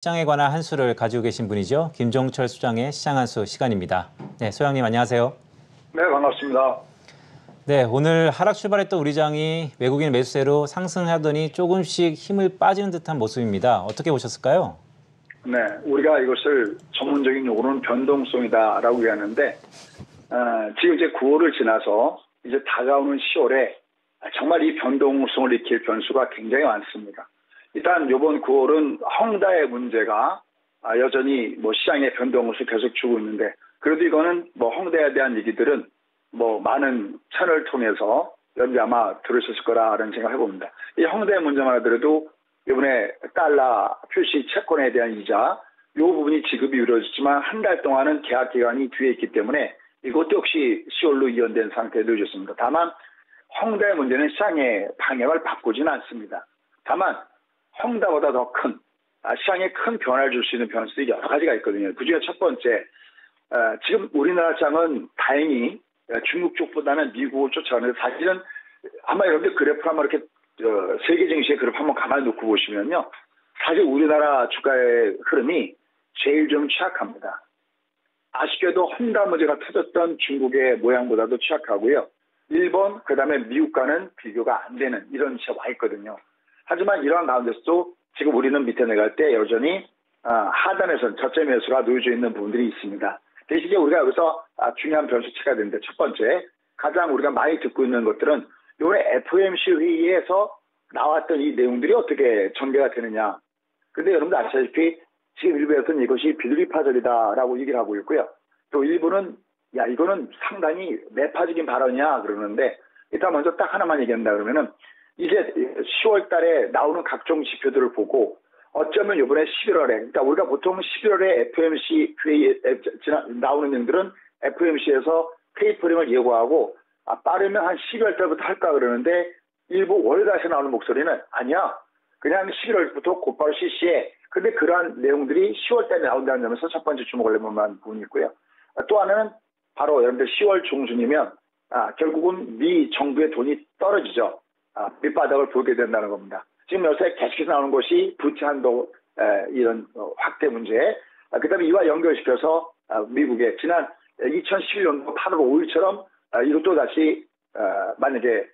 시장에 관한 한 수를 가지고 계신 분이죠. 김종철 수장의 시장 한 수 시간입니다. 네, 소장님 안녕하세요. 네, 반갑습니다. 네, 오늘 하락 출발했던 우리장이 외국인 매수세로 상승하더니 조금씩 힘을 빠지는 듯한 모습입니다. 어떻게 보셨을까요? 네, 우리가 이것을 전문적인 용어로는 변동성이다라고 얘기하는데 지금 이제 9월을 지나서 이제 다가오는 10월에 정말 이 변동성을 일으킬 변수가 굉장히 많습니다. 일단 이번 9월은 헝다의 문제가 여전히 시장의 변동성을 계속 주고 있는데, 그래도 이거는 헝다에 대한 얘기들은 많은 채널을 통해서 여러분들이 아마 들으셨을 거라는 생각을 해봅니다. 이 헝다의 문제만 하더라도 이번에 달러 표시 채권에 대한 이자 이 부분이 지급이 이루어졌지만 한 달 동안은 계약 기간이 뒤에 있기 때문에 이것도 역시 10월로 이연된 상태에 놓여졌습니다. 다만 헝다의 문제는 시장의 방향을 바꾸지는 않습니다. 다만 헝다보다 더 큰 시장에 큰 변화를 줄 수 있는 변수들이 여러 가지가 있거든요. 그중에 첫 번째, 지금 우리나라 시장은 다행히 중국 쪽보다는 미국을 쫓아가는데, 사실은 아마 여러분들 그래프 한번 이렇게 세계 증시의 그래프 한번 가만히 놓고 보시면요, 사실 우리나라 주가의 흐름이 제일 좀 취약합니다. 아쉽게도 헝다 문제가 터졌던 중국의 모양보다도 취약하고요. 일본, 그다음에 미국과는 비교가 안 되는 이런 시에 와 있거든요. 하지만 이러한 가운데서도 지금 우리는 밑에 내려갈 때 여전히 하단에서는 저점 매수가 놓여져 있는 부분들이 있습니다. 대신에 우리가 여기서 중요한 변수체가 되는데, 첫 번째, 가장 우리가 많이 듣고 있는 것들은 이번에 FOMC 회의에서 나왔던 이 내용들이 어떻게 전개가 되느냐. 그런데 여러분들 아시다시피 지금 일부에서는 이것이 비둘기파절이다라고 얘기를 하고 있고요. 또 일부는 이거는 상당히 매파적인 발언이야 그러는데, 일단 먼저 딱 하나만 얘기한다 그러면은, 이제 10월 달에 나오는 각종 지표들을 보고 어쩌면 이번에 11월에, 그러니까 우리가 보통 11월에 FOMC 회의에 나오는 내용들은 FOMC에서 테이퍼링을 예고하고 빠르면 한 12월 달부터 할까 그러는데, 일부 월가에서 나오는 목소리는 아니야, 그냥 11월부터 곧바로 실시해. 근데 그러한 내용들이 10월 달에 나온다는 점에서 첫 번째 주목을 할 만한 부분이 있고요. 또 하나는 바로 여러분들 10월 중순이면 결국은 미 정부의 돈이 떨어지죠. 밑바닥을 보게 된다는 겁니다. 지금 요새 계속해서 나오는 것이 부채 한도 이런 확대 문제, 그다음에 이와 연결시켜서 미국의 지난 2011년도 8월 5일처럼 이것도 다시 만약에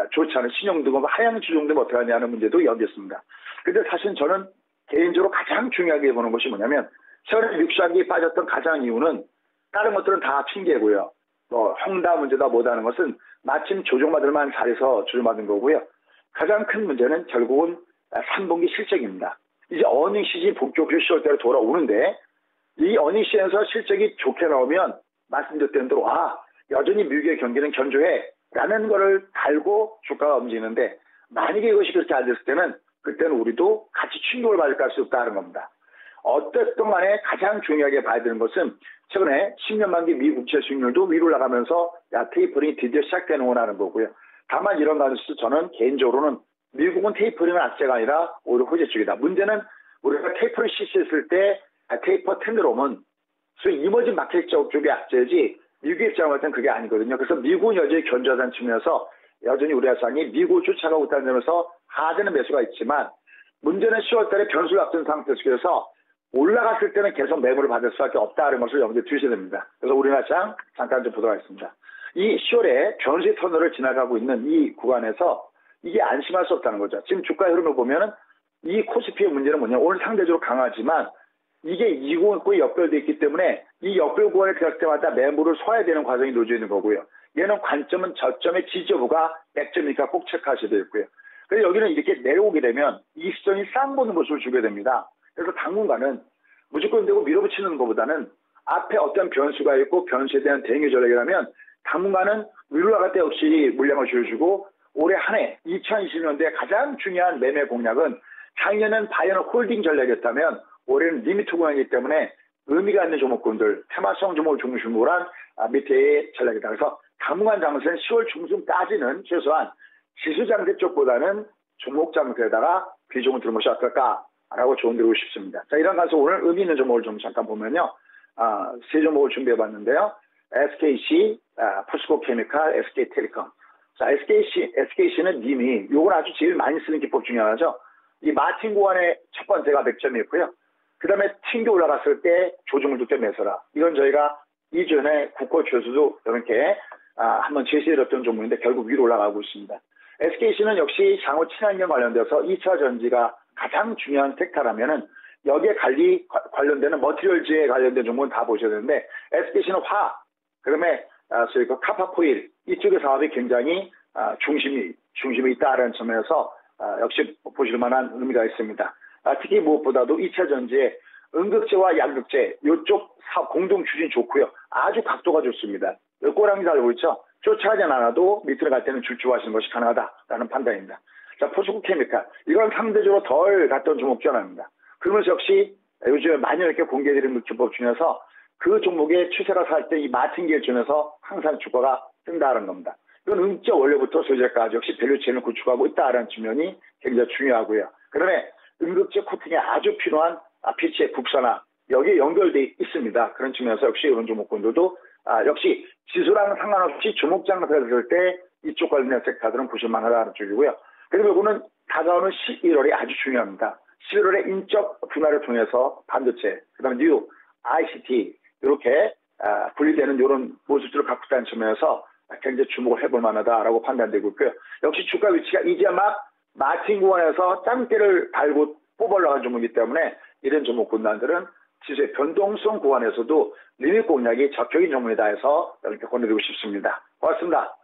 좋지 않은 신용등급 하향 추종되면 어떻게 하냐는 문제도 여기 있습니다. 그런데 사실 저는 개인적으로 가장 중요하게 보는 것이 뭐냐면, 최근에 육시장이 빠졌던 가장 이유는 다른 것들은 다 핑계고요. 헝다 문제다 뭐다는 것은 마침 조정받을만 잘해서 조정받은 거고요. 가장 큰 문제는 결국은 3분기 실적입니다. 이제 어닝 시즌이 본격적으로 10월달에 돌아오는데, 이 어닝 시즌에서 실적이 좋게 나오면 말씀드렸던 대로 여전히 미국의 경기는 견조해 라는 거를 달고 주가가 움직이는데, 만약에 이것이 그렇게 안 됐을 때는 그때는 우리도 같이 충격을 받을 수 없다는 겁니다. 어쨌든 간에 가장 중요하게 봐야 되는 것은 최근에 10년 만기 미 국채 수익률도 위로 나가면서 테이퍼링이 드디어 시작되는구나 거고요. 다만 이런 가운데서 저는 개인적으로는 미국은 테이퍼링은 악재가 아니라 오히려 호재 쪽이다. 문제는 우리가 테이퍼를 실시했을 때 테이퍼 텐드롬은 소위 이머징 마켓 쪽의 악재지 미국의 입장을 볼 그게 아니거든요. 그래서 미국은 여전히 견조하다는 측면에서 여전히 우리 시장이 미국을 쫓아가고 있다는 점에서 하되는 매수가 있지만, 문제는 10월 달에 변수를 앞둔 상태 속에서 올라갔을 때는 계속 매물을 받을 수밖에 없다는 것을 염두에 두셔야 됩니다. 그래서 우리나라 시장 잠깐 좀 보도록 하겠습니다. 이 10월에 변수의 터널을 지나가고 있는 이 구간에서 이게 안심할 수 없다는 거죠. 지금 주가 흐름을 보면은 이 코스피의 문제는 뭐냐면, 오늘 상대적으로 강하지만 이게 이구간과 연결되어 있기 때문에 이 연결 구간에 들어갈 때마다 매물을 쏴야 되는 과정이 놓여져 있는 거고요. 얘는 관점은 저점의 지지여부가 100점이니까 꼭 체크하셔야 되고요. 그래서 여기는 이렇게 내려오게 되면 이 시점이 쌍보는 모습을 주게 됩니다. 그래서 당분간은 무조건 되고 밀어붙이는 것보다는 앞에 어떤 변수가 있고 변수에 대한 대응의 전략이라면 당분간은 위로 나갈 때 역시 물량을 줄여주고, 올해 한 해 2020년도에 가장 중요한 매매 공략은 작년은 바이언 홀딩 전략이었다면 올해는 리미트 공략이기 때문에 의미가 있는 종목군들, 테마성 종목을 중심으로 한 밑에의 전략이다. 그래서 당분간 장세는 10월 중순까지는 최소한 지수 장세 쪽보다는 종목 장세에다가 비중을 두는 것이 어떨까라고 조언드리고 싶습니다. 자, 이런 가서 오늘 의미 있는 종목을 좀 잠깐 보면요. 세 종목을 준비해봤는데요. SKC, 포스코케미칼, SK텔레콤. 자, SKC는 님이 요걸 아주 제일 많이 쓰는 기법 중에 하나죠. 이 마틴 구간의 첫 번째가 100점이었고요. 그다음에 튕겨 올라갔을 때 조정을 두때 매서라. 이건 저희가 이전에 국고조에서도 이렇게 한번 제시해드렸던 종목인데 결국 위로 올라가고 있습니다. SKC는 역시 향후 친환경 관련돼서 2차 전지가 가장 중요한 섹터라면은 여기에 관련되는 머티리얼즈에 관련된 종목은 다 보셔야 되는데 SKC는 그다음에 소위 그 카파코일 이쪽의 사업이 굉장히 중심이 있다라는 점에서 역시 보실 만한 의미가 있습니다. 특히 무엇보다도 2차 전지에 음극재와 양극재 이쪽 사업 공동 추진 좋고요. 아주 각도가 좋습니다. 꼬랑지 달고 있죠. 쫓아가지 않아도 밑으로 갈 때는 줄주하시는 것이 가능하다라는 판단입니다. 자, 포스코 케미칼 이건 상대적으로 덜 갔던 종목 중 하나입니다. 그러면서 역시 요즘에 많이 이렇게 공개드린 물기법 중에서 그 종목의 추세가 살 때 이 마틴기를 중에서 항상 주가가 뜬다는 겁니다. 이건 음극재 원료부터 소재까지 역시 밸류체인을 구축하고 있다는 측면이 굉장히 중요하고요. 그다음에 음극재 코팅에 아주 필요한 빛의 국산화 여기에 연결돼 있습니다. 그런 측면에서 역시 이런 종목군들도 역시 지수랑 상관없이 주목장을 했을 때 이쪽 관련된 섹터들은 보실만하다는 쪽이고요. 그리고 이거는 다가오는 11월이 아주 중요합니다. 11월에 인적 분할을 통해서 반도체, 그다음에 뉴, ICT 이렇게 분리되는 이런 모습들을 갖고 있다는 측면에서 굉장히 주목을 해볼 만하다라고 판단되고 있고요. 역시 주가 위치가 이제 막 마틴 구간에서 짱대를 달고 뽑아 올라간 종목이기 때문에 이런 종목 군단들은 지수의 변동성 구간에서도 리밋 공략이 적격인 종목이다 해서 이렇게 권해드리고 싶습니다. 고맙습니다.